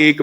1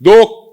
2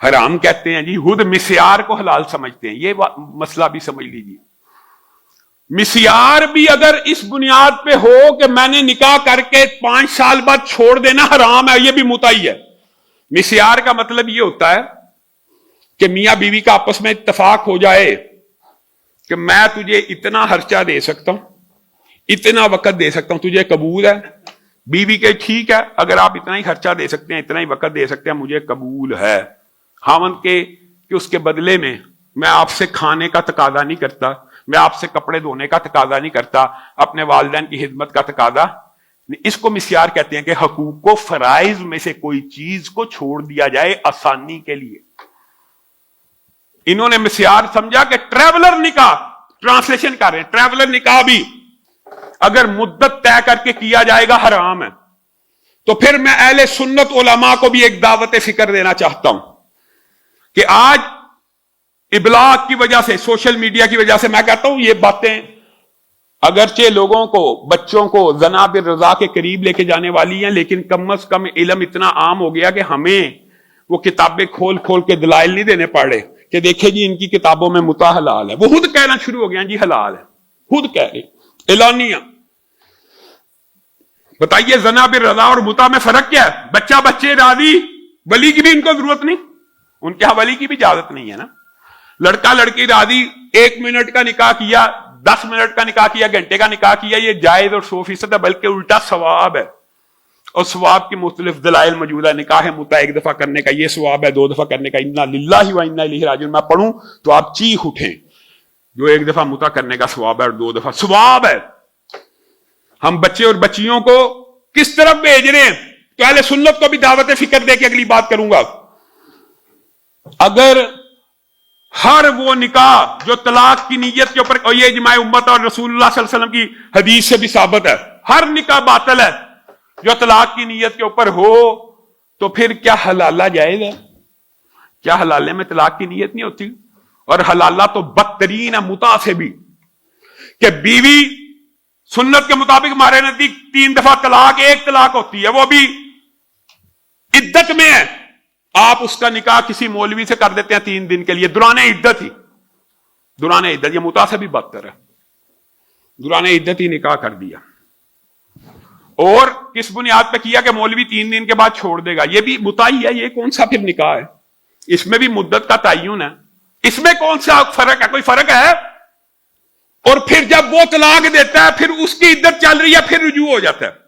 حرام کہتے ہیں جی، خود مسیار کو حلال سمجھتے ہیں. یہ مسئلہ بھی سمجھ لیجیے. مسیار بھی اگر اس بنیاد پہ ہو کہ میں نے نکاح کر کے 5 سال بعد چھوڑ دینا حرام ہے، یہ بھی متعی ہے. مسیار کا مطلب یہ ہوتا ہے کہ میاں بیوی کا آپس میں اتفاق ہو جائے کہ میں تجھے اتنا خرچہ دے سکتا ہوں، اتنا وقت دے سکتا ہوں، تجھے قبول ہے؟ بیوی کے ٹھیک ہے، اگر آپ اتنا ہی خرچہ دے سکتے ہیں، اتنا ہی وقت دے سکتے ہیں، مجھے قبول ہے. خاوند کے کہ اس کے بدلے میں آپ سے کھانے کا تقاضا نہیں کرتا، میں آپ سے کپڑے دھونے کا تقاضا نہیں کرتا، اپنے والدین کی خدمت کا تقاضا. اس کو مسیار کہتے ہیں کہ حقوق و فرائض میں سے کوئی چیز کو چھوڑ دیا جائے آسانی کے لیے. انہوں نے مسیار سمجھا کہ ٹریولر نکاح، ٹرانسلیشن کر رہے ہیں، ٹریولر نکاح بھی اگر مدت طے کر کے کیا جائے گا حرام ہے. تو پھر میں اہل سنت علماء کو بھی ایک دعوت فکر دینا چاہتا ہوں کہ آج ابلاغ کی وجہ سے، سوشل میڈیا کی وجہ سے میں کہتا ہوں یہ باتیں اگرچہ لوگوں کو، بچوں کو جناب رضا کے قریب لے کے جانے والی ہیں، لیکن کم از کم علم اتنا عام ہو گیا کہ ہمیں وہ کتابیں کھول کھول کے دلائل نہیں دینے پڑے کہ دیکھیں جی ان کی کتابوں میں متع حلال ہے. وہ خود کہنا شروع ہو گیا جی حلال ہے، خود کہہ رہے اعلانیہ. بتائیے جناب رضا اور متع میں فرق کیا ہے؟ بچہ بچے راضی، ولی کی بھی ان کو ضرورت نہیں، ان کے ہاں ولی کی بھی اجازت نہیں ہے نا. لڑکا لڑکی راضی، 1 منٹ کا نکاح کیا، 10 منٹ کا نکاح کیا، گھنٹے کا نکاح کیا، یہ جائز اور 100% ہے، بلکہ الٹا ثواب ہے. اور ثواب کی مختلف دلائل موجود ہے. نکاح متع 1 دفعہ کرنے کا یہ ثواب ہے، 2 دفعہ کرنے کا انا للہ و انا الیہ راجعون. میں پڑھوں تو آپ چیخ اٹھیں. جو 1 دفعہ متع کرنے کا ثواب ہے اور 2 دفعہ ثواب ہے. ہم بچے اور بچیوں کو کس طرف بھیج رہے ہیں؟ تو اہل سنت کو بھی دعوت فکر دے کے اگلی بات کروں گا. اگر ہر وہ نکاح جو طلاق کی نیت کے اوپر، اور یہ اجماع امت اور رسول اللہ صلی اللہ علیہ وسلم کی حدیث سے بھی ثابت ہے، ہر نکاح باطل ہے جو طلاق کی نیت کے اوپر ہو. تو پھر کیا حلالہ جائز ہے؟ کیا حلالے میں طلاق کی نیت نہیں ہوتی؟ اور حلالہ تو بدترین ہے متع سے بھی، کہ بیوی سنت کے مطابق ہمارے نزدیک 3 دفعہ طلاق، 1 طلاق ہوتی ہے، وہ بھی عدت میں ہے. آپ اس کا نکاح کسی مولوی سے کر دیتے ہیں 3 دن کے لیے، دوران عدت ہی، دوران عدت. یہ متع سے بھی بدتر ہے، دوران عدت ہی نکاح کر دیا. اور کس بنیاد پہ کیا کہ مولوی 3 دن کے بعد چھوڑ دے گا؟ یہ بھی متع ہی ہے. یہ کون سا پھر نکاح ہے؟ اس میں بھی مدت کا تعین ہے. اس میں کون سا فرق ہے؟ کوئی فرق ہے؟ اور پھر جب وہ طلاق دیتا ہے، پھر اس کی عدت چل رہی ہے، پھر رجوع ہو جاتا ہے.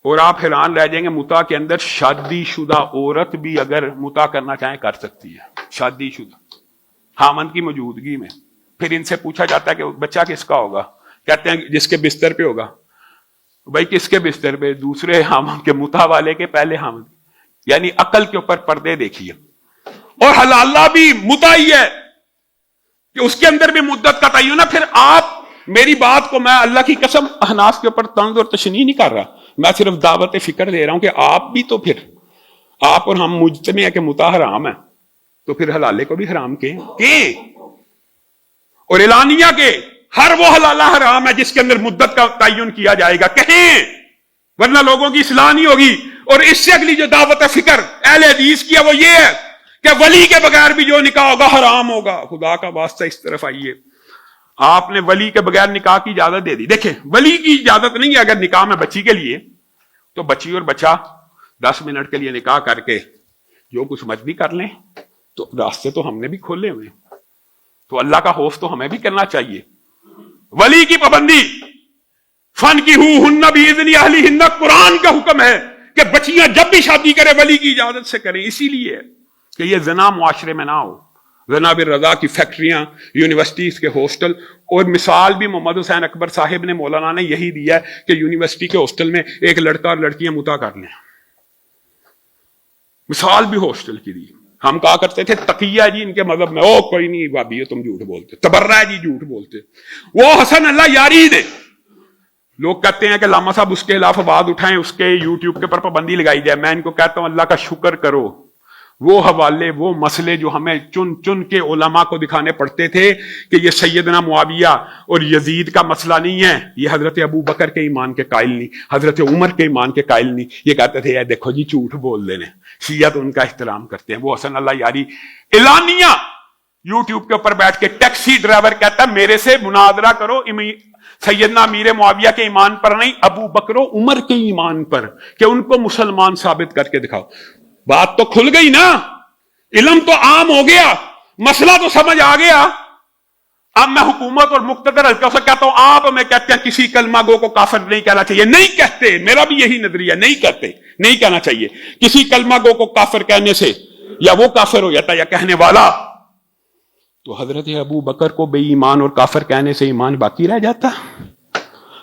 اور آپ حیران رہ جائیں گے، متع کے اندر شادی شدہ عورت بھی اگر متع کرنا چاہیں کر سکتی ہے، شادی شدہ، خاوند کی موجودگی میں. پھر ان سے پوچھا جاتا ہے کہ بچہ کس کا ہوگا؟ کہتے ہیں جس کے بستر پہ ہوگا. بھائی کس کے بستر پہ؟ دوسرے خاوند کے، متع والے کے پہلے خاوند. یعنی عقل کے اوپر پردے دیکھیے. اور حلالہ بھی متع ہی ہے کہ اس کے اندر بھی مدت کا تعین ہے. پھر آپ میری بات کو، میں اللہ کی قسم احناف کے اوپر طنز اور تشنیع نہیں کر رہا، میں صرف دعوت فکر دے رہا ہوں کہ آپ بھی تو، پھر آپ اور ہم مجتمع ہے کہ متع حرام ہے، تو پھر حلالے کو بھی حرام کہیں. اور اعلانیہ کے ہر وہ حلالہ حرام ہے جس کے اندر مدت کا تعین کیا جائے گا، کہیں، ورنہ لوگوں کی اصلاح نہیں ہوگی. اور اس سے اگلی جو دعوت فکر اہل حدیث کی ہے وہ یہ ہے کہ ولی کے بغیر بھی جو نکاح ہوگا حرام ہوگا. خدا کا واسطہ اس طرف آئیے. آپ نے ولی کے بغیر نکاح کی اجازت دے دی. دیکھیں، ولی کی اجازت نہیں ہے اگر نکاح میں بچی کے لیے، تو بچی اور بچہ 10 منٹ کے لیے نکاح کر کے جو کچھ مرضی کر لیں، تو راستے تو ہم نے بھی کھولے ہوئے. تو اللہ کا خوف تو ہمیں بھی کرنا چاہیے. ولی کی پابندی، فن کی ہن باذن اہلہن، قرآن کا حکم ہے کہ بچیاں جب بھی شادی کرے ولی کی اجازت سے کریں. اسی لیے کہ یہ زنا معاشرے میں نہ ہو. جناب رضا کی فیکٹریاں، یونیورسٹیز کے ہاسٹل، اور مثال بھی محمد حسین اکبر صاحب نے، مولانا نے یہی دیا ہے کہ یونیورسٹی کے ہاسٹل میں ایک لڑکا اور لڑکیاں متع کر لیں. مثال بھی ہاسٹل کی دی. ہم کہا کرتے تھے تقیہ جی ان کے مذہب میں، او کوئی نہیں بھابی تم جھوٹ بولتے، تبرہ جی جھوٹ بولتے، وہ حسن اللہ یاری دے. لوگ کہتے ہیں کہ علامہ صاحب اس کے خلاف آواز اٹھائیں، اس کے یوٹیوب کے پر پابندی لگائی جائے. میں ان کو کہتا ہوں اللہ کا شکر کرو، وہ حوالے، وہ مسئلے جو ہمیں چن چن کے علماء کو دکھانے پڑتے تھے کہ یہ سیدنا معاویہ اور یزید کا مسئلہ نہیں ہے، یہ حضرت ابو بکر کے ایمان کے قائل نہیں، حضرت عمر کے ایمان کے قائل نہیں، یہ کہتے تھے دیکھو جی جھوٹ بول دینے، شیعہ تو ان کا احترام کرتے ہیں۔ وہ حسن اللہ یاری اعلانیہ یوٹیوب کے اوپر بیٹھ کے ٹیکسی ڈرائیور کہتا ہے میرے سے مناظرہ کرو سیدنا امیر معاویہ کے ایمان پر نہیں، ابو بکر و عمر کے ایمان پر، کہ ان کو مسلمان ثابت کر کے دکھاؤ۔ بات تو کھل گئی نا، علم تو عام ہو گیا، مسئلہ تو سمجھ آ گیا۔ اب میں حکومت اور مقتدر حلقوں سے کہتا ہوں آپ ہمیں کہتے ہیں کسی کلمہ گو کو کافر نہیں کہنا چاہیے، نہیں کہتے، میرا بھی یہی نظریہ، نہیں کہتے، نہیں کہنا چاہیے کسی کلمہ گو کو کافر کہنے سے، یا وہ کافر ہو جاتا یا کہنے والا، تو حضرت ابو بکر کو بے ایمان اور کافر کہنے سے ایمان باقی رہ جاتا،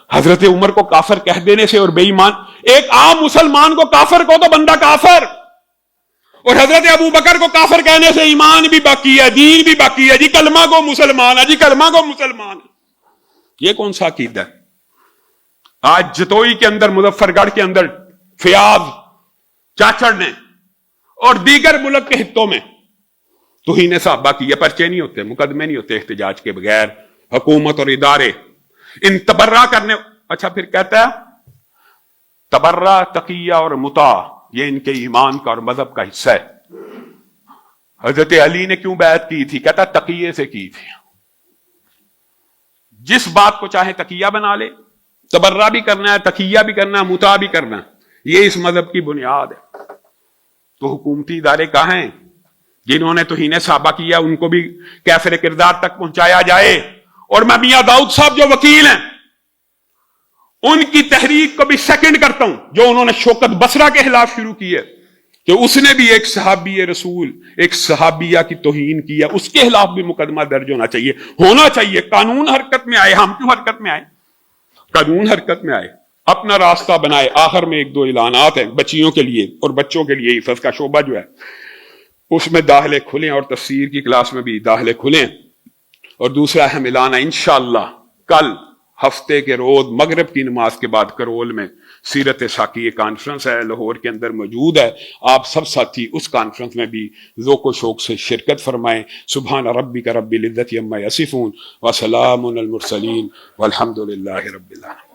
حضرت عمر کو کافر کہہ دینے سے اور بے ایمان، ایک عام مسلمان کو کافر کو تو بندہ کافر، اور حضرت ابو بکر کو کافر کہنے سے ایمان بھی باقی ہے، دین بھی باقی ہے، جی کلمہ کو مسلمان ہے، جی کلمہ کو مسلمان ہے۔ یہ کون سا عقیدہ ہے؟ آج جتوئی کے اندر، مظفر گڑھ کے اندر فیاض چاچڑ نے اور دیگر ملک کے حصوں میں توہین صحابہ کی، یہ پرچے نہیں ہوتے، مقدمے نہیں ہوتے احتجاج کے بغیر، حکومت اور ادارے ان تبرہ کرنے۔ اچھا پھر کہتا ہے تبرہ، تقیہ اور مطاع یہ ان کے ایمان کا اور مذہب کا حصہ ہے۔ حضرت علی نے کیوں بیعت کی تھی؟ کہتا تقیے سے کی تھی۔ جس بات کو چاہے تقیہ بنا لے، تبرہ بھی کرنا ہے، تقیہ بھی کرنا ہے، مطاع بھی کرنا ہے، یہ اس مذہب کی بنیاد ہے۔ تو حکومتی ادارے کہاں ہیں جنہوں نے توہین صحابہ کیا، ان کو بھی کافر کردار تک پہنچایا جائے؟ اور میں میاں داؤد صاحب جو وکیل ہیں ان کی تحریک کو بھی سیکنڈ کرتا ہوں، جو انہوں نے شوکت بصرہ کے خلاف شروع کی ہے کہ اس نے بھی ایک صحابی رسول، ایک صحابیہ کی توہین کیا، اس کے خلاف بھی مقدمہ درج ہونا چاہیے۔ قانون حرکت میں آئے، ہم کیوں حرکت میں آئے؟ قانون حرکت میں آئے، اپنا راستہ بنائے۔ آخر میں ایک دو اعلانات ہیں بچیوں کے لیے اور بچوں کے لیے، حفظ کا شعبہ جو ہے اس میں داخلے کھلیں، اور تفسیر کی کلاس میں بھی داخلے کھلیں۔ اور دوسرا اہم اعلان ہے، انشاءاللہ کل ہفتے کے روز مغرب کی نماز کے بعد کرول میں سیرت ساقی کانفرنس ہے، لاہور کے اندر موجود ہے۔ آپ سب ساتھی اس کانفرنس میں بھی ذوق و شوق سے شرکت فرمائیں۔ سبحان ربک رب العزت عما یصفون وسلام علی المرسلین والحمد للہ رب العالمین۔